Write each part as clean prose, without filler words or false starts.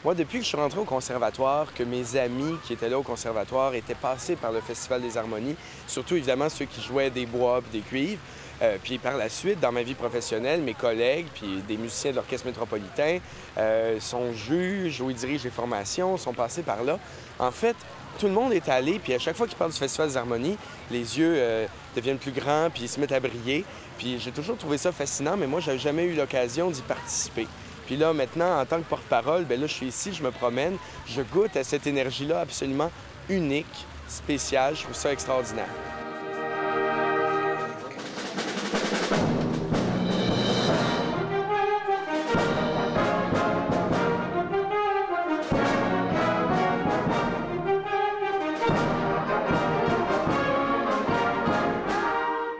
Moi, depuis que je suis rentré au conservatoire, que mes amis qui étaient là au conservatoire étaient passés par le Festival des Harmonies, surtout évidemment ceux qui jouaient des bois puis des cuivres, puis par la suite, dans ma vie professionnelle, mes collègues puis des musiciens de l'Orchestre métropolitain sont juges ou ils dirigent les formations, sont passés par là. En fait, tout le monde est allé, puis à chaque fois qu'ils parlent du Festival des Harmonies, les yeux deviennent plus grands, puis ils se mettent à briller. Puis j'ai toujours trouvé ça fascinant, mais moi, j'avais jamais eu l'occasion d'y participer. Puis là, maintenant, en tant que porte-parole, bien là, je suis ici, je me promène, je goûte à cette énergie-là absolument unique, spéciale. Je trouve ça extraordinaire.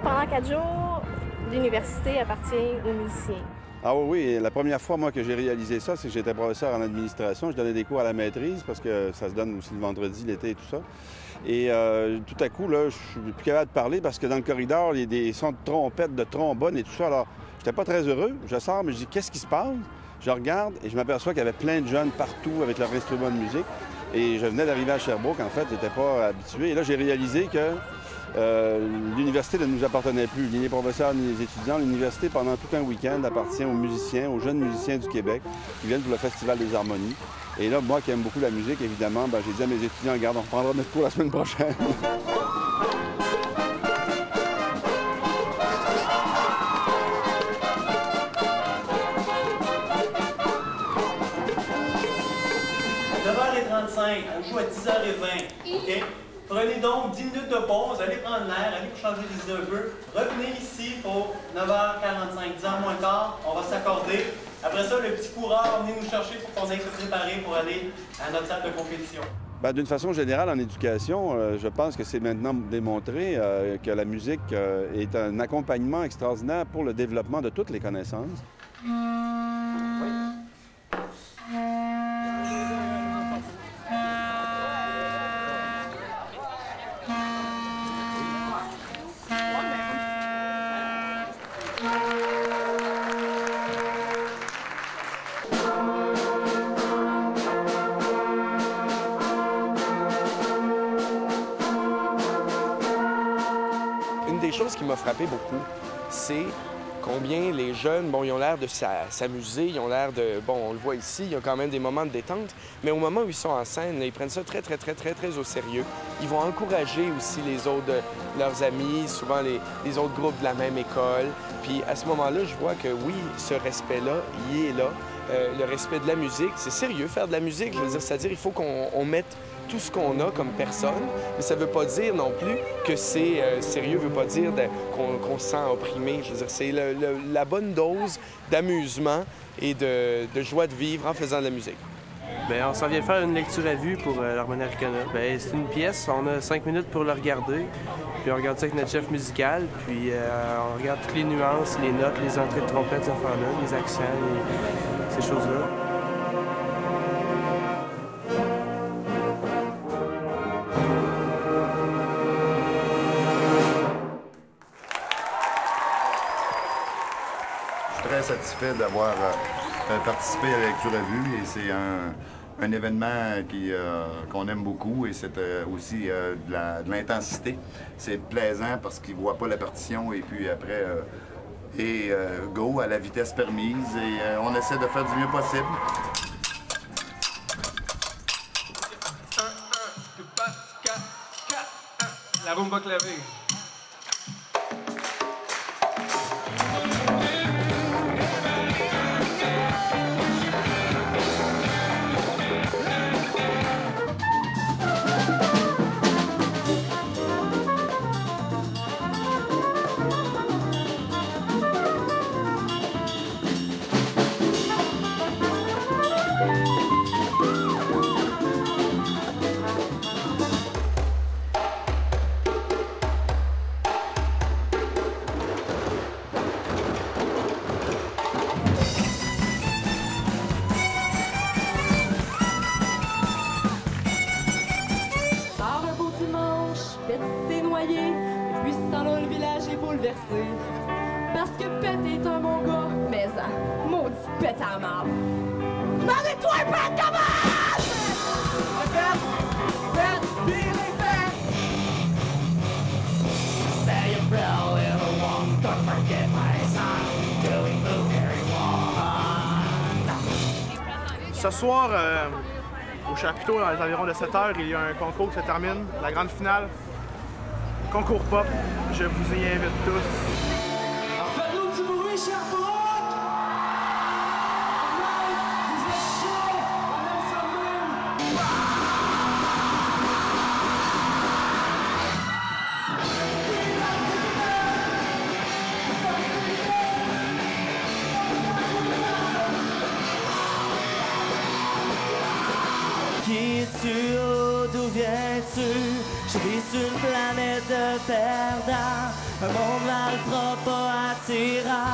Pendant 4 jours, l'université appartient aux musiciens. Ah oui, la première fois, moi, que j'ai réalisé ça, c'est que j'étais professeur en administration. Je donnais des cours à la maîtrise parce que ça se donne aussi le vendredi, l'été et tout ça. Et tout à coup, là, je suis plus capable de parler parce que dans le corridor, il y a des sons de trompette, de trombone et tout ça. Alors, j'étais pas très heureux. Je sors, mais je dis, qu'est-ce qui se passe? Je regarde et je m'aperçois qu'il y avait plein de jeunes partout avec leurs instruments de musique. Et je venais d'arriver à Sherbrooke, en fait, j'étais pas habitué. Et là, j'ai réalisé que l'université ne nous appartenait plus, ni les professeurs ni les étudiants. L'université, pendant tout un week-end, appartient aux musiciens, aux jeunes musiciens du Québec qui viennent pour le Festival des Harmonies. Et là, moi qui aime beaucoup la musique, évidemment, j'ai dit à mes étudiants, regarde, on reprendra notre cours la semaine prochaine. On joue à 10h20, OK? Prenez donc 10 minutes de pause, allez prendre l'air, allez pour changer les idées un peu. Revenez ici pour 9h45, 10h moins quart, on va s'accorder. Après ça, le petit coureur, venez nous chercher pour qu'on aille se préparer pour aller à notre salle de compétition. D'une façon générale, en éducation, je pense que c'est maintenant démontré que la musique est un accompagnement extraordinaire pour le développement de toutes les connaissances. Une des choses qui m'a frappé beaucoup, c'est combien les jeunes, ils ont l'air de s'amuser, ils ont l'air de... on le voit ici, il y a quand même des moments de détente, mais au moment où ils sont en scène, ils prennent ça très au sérieux. Ils vont encourager aussi les autres, leurs amis, souvent les autres groupes de la même école. Puis à ce moment-là, je vois que oui, ce respect-là, il est là. Le respect de la musique, c'est sérieux, faire de la musique, je veux dire, c'est-à-dire il faut qu'on mette tout ce qu'on a comme personne, mais ça ne veut pas dire non plus que c'est sérieux, ne veut pas dire qu'on se sent opprimé. Je veux dire, c'est la bonne dose d'amusement et de joie de vivre en faisant de la musique. Bien, on s'en vient faire une lecture à vue pour l'Harmonie Arcana. Bien, c'est une pièce, on a 5 minutes pour le regarder, puis on regarde ça avec notre chef musical, puis on regarde toutes les nuances, les notes, les entrées de trompette, ces enfants-là, les accents, ces choses-là. Je suis très satisfait d'avoir participé à la lecture à vue et c'est un événement qu'on aime beaucoup et c'est aussi de l'intensité. C'est plaisant parce qu'ils ne voient pas la partition et puis après, go à la vitesse permise et on essaie de faire du mieux possible. La rumba clavée. Parce que Pet est un bon gars, mais maudit Pet à marde. Ce soir, au chapiteau, dans les environs de 7 h, il y a un concours qui se termine, la grande finale. Concours pop, je vous y invite tous. Faites-nous du bruit, Sherbrooke! Vous êtes chauds! On aime ça même! Qui es-tu? D'où viens-tu? Je vis sur une planète de perdants, un monde mal pas attirant.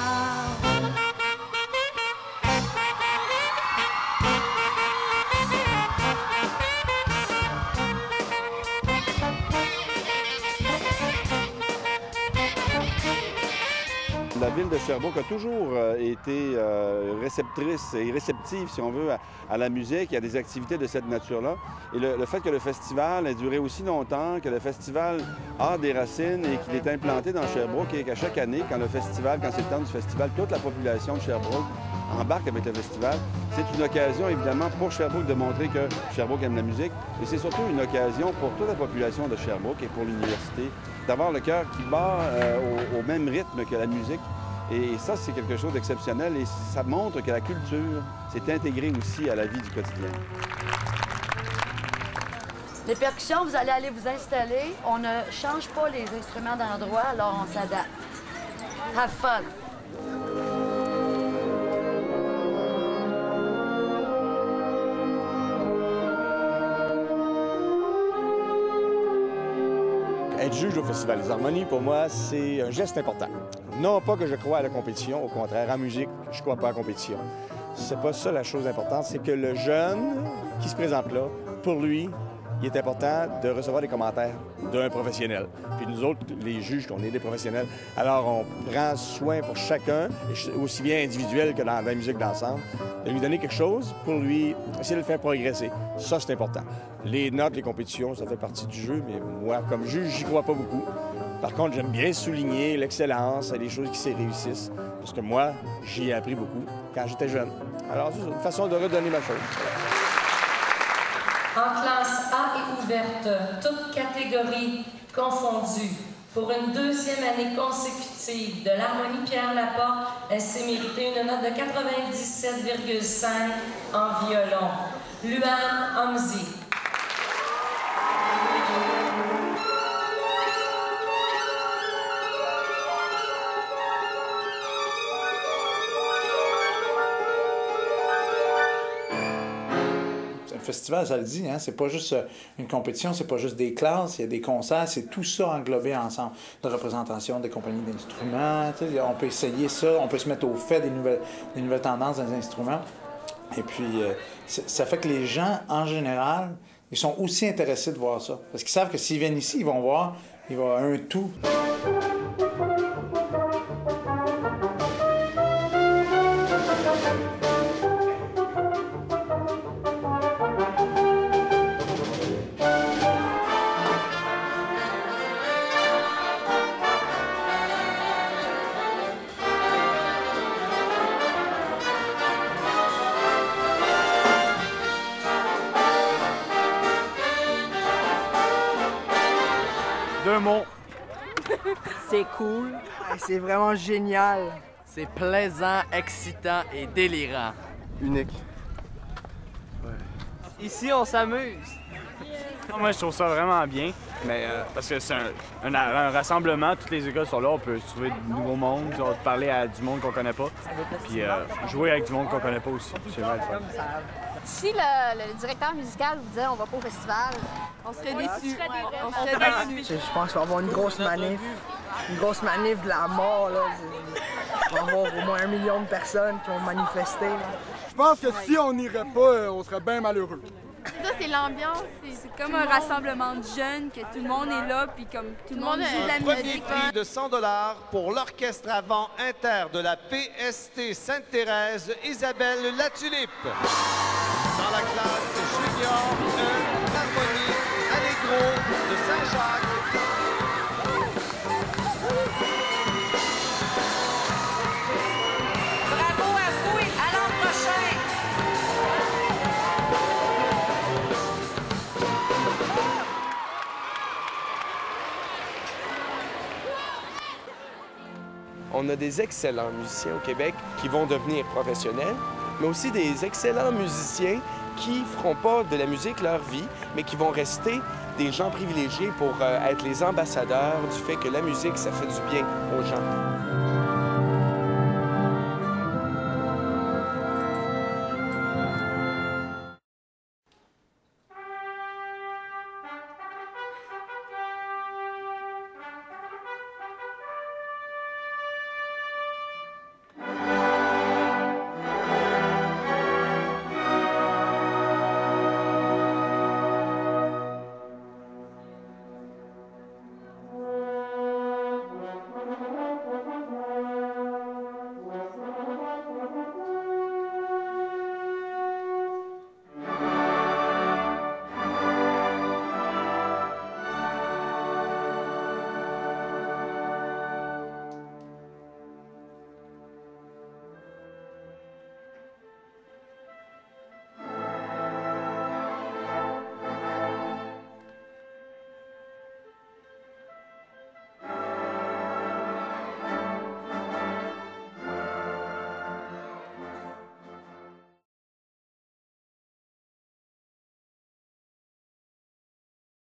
La ville de Sherbrooke a toujours été réceptrice et réceptive, si on veut, à la musique et à des activités de cette nature-là. Et le fait que le festival ait duré aussi longtemps, que le festival a des racines et qu'il est implanté dans Sherbrooke et qu'à chaque année, quand c'est le temps du festival, toute la population de Sherbrooke embarque avec le festival, c'est une occasion, évidemment, pour Sherbrooke de montrer que Sherbrooke aime la musique. Et c'est surtout une occasion pour toute la population de Sherbrooke et pour l'université d'avoir le cœur qui bat au même rythme que la musique. Et ça, c'est quelque chose d'exceptionnel et ça montre que la culture s'est intégrée aussi à la vie du quotidien. Les percussions, vous allez aller vous installer. On ne change pas les instruments d'endroit, alors on s'adapte. Have fun! Être juge au Festival des Harmonies, pour moi, c'est un geste important. Non pas que je crois à la compétition, au contraire, en musique, je ne crois pas à la compétition. C'est pas ça la chose importante, c'est que le jeune qui se présente là, pour lui, il est important de recevoir des commentaires d'un professionnel. Puis nous autres, les juges, on est des professionnels. Alors, on prend soin pour chacun, aussi bien individuel que dans la musique d'ensemble, de lui donner quelque chose pour lui essayer de le faire progresser. Ça, c'est important. Les notes, les compétitions, ça fait partie du jeu, mais moi, comme juge, j'y crois pas beaucoup. Par contre, j'aime bien souligner l'excellence et les choses qui se réussissent, parce que moi, j'y ai appris beaucoup quand j'étais jeune. Alors, c'est une façon de redonner ma chose. En classe A et ouverte, toutes catégories confondues. Pour une deuxième année consécutive de l'Harmonie Pierre Laporte, elle s'est méritée une note de 97,5 en violon. Luan Hamzi. Le festival, ça le dit, hein? C'est pas juste une compétition, c'est pas juste des classes, il y a des concerts, c'est tout ça englobé ensemble. De représentation des compagnies d'instruments, on peut essayer ça, on peut se mettre au fait des nouvelles tendances dans les instruments. Et puis, ça fait que les gens, en général, ils sont aussi intéressés de voir ça. Parce qu'ils savent que s'ils viennent ici, ils vont voir, il va y avoir un tout. Deux mots. C'est cool. C'est vraiment génial. C'est plaisant, excitant et délirant. Unique. Ouais. Ici, on s'amuse. Moi, je trouve ça vraiment bien, mais parce que c'est un rassemblement, toutes les écoles sont là, on peut se trouver de nouveaux mondes, on peut parler à du monde qu'on connaît pas, puis jouer avec du monde qu'on connaît pas aussi, c'est vraiment le fun. Si le directeur musical vous disait on va pas au festival, on serait déçus. On serait déçus. Je pense qu'il va y avoir une grosse manif de la mort. Là. Il va y avoir au moins 1 million de personnes qui vont manifester. Là. Je pense que si on n'irait pas, on serait bien malheureux. Ça, c'est l'ambiance. C'est comme un rassemblement de jeunes, que tout le monde est là, puis comme tout le monde joue de la musique. Premier prix de 100 $ pour l'orchestre avant inter de la PST Sainte-Thérèse, Isabelle Latulippe. classe junior de l'Harmonie Allegro de Saint-Jacques. Bravo à vous et à l'an prochain! On a des excellents musiciens au Québec qui vont devenir professionnels, mais aussi des excellents musiciens qui ne feront pas de la musique leur vie, mais qui vont rester des gens privilégiés pour être les ambassadeurs du fait que la musique, ça fait du bien aux gens.